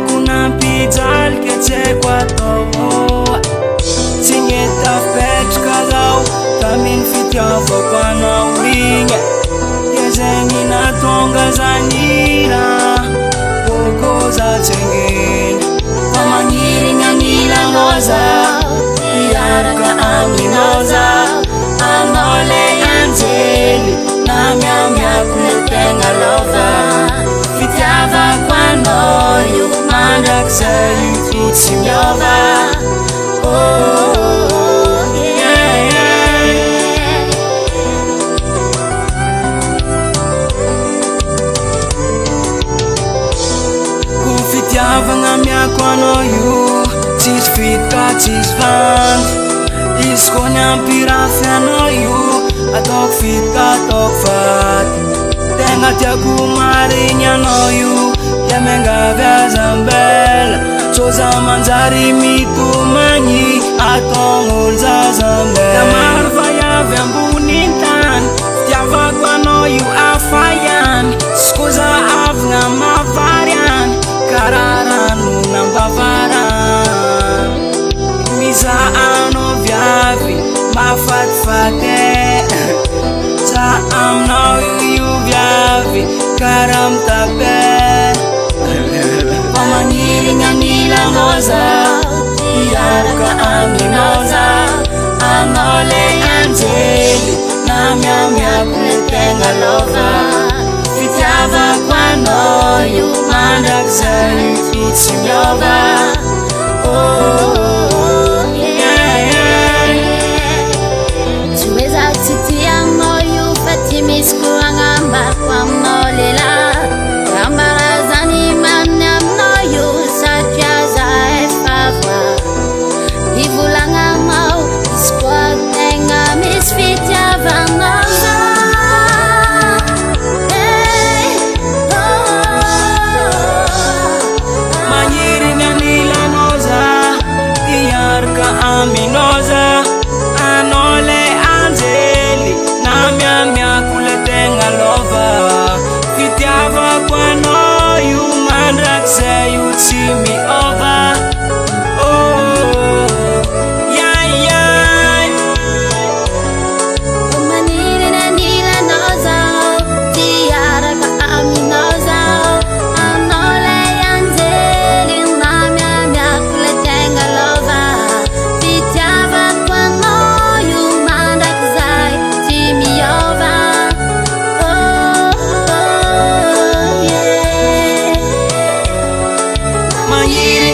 Kuna pijal ke che kwato Sinyeta petka zao Kamin fitiava kwa na winge Yezengi na tonga za nira Poko za chengin Pamangiri ngangila ngoza Iyarka aminoza Anole yanjeli Na mia kuletenga lova Fitiava kwa noyu Mandak sa'yo itsimyova Oh, yeah, yeah. Kung fitiavagna miako anao io Tsisy fitka, tsisy vandy Izy koa niampirafy anao io Ataoko fitka, ataoko vaty Tegna tiako marigny anao io Yamengavy azambela Soza manjary mitomagny Ataon'olo zazambela Maro vaiavy ambony tany Fitiavako anao io hafa ihany Sy koza avagna mavary any Karaha rano nambavarany Mizaha anao viavy mafatifaty Za aminao io viavy Karaha mitape Pamangiri ngangila ngoza Iyarka aminoza Anole yanjeli Na mia kuletenga lova Fitiava kwa noyu Mandak sa'yo itsimyova Oh, yeah, yeah. Tuweza kutitia moyo Fatimis kuangamba kwa molela Kambarazani mana mnoyo Satya zae fava Ivulanga mau Squad tenga misfitya vanoza Manyiri nganila noza Iyarka aminoza Anole anjeli Na mia kuletenga lova Fitiava kwa noyu Mandak sa'yo itsimyova Oh, yeah, yeah. Kumaniri na nila noza Tiara ka aminoza Anole yanjeli Na mia kuletenga lova Fitiava kwa noyu Mandak sa'yo itsimyova Oh, yeah. Manyiri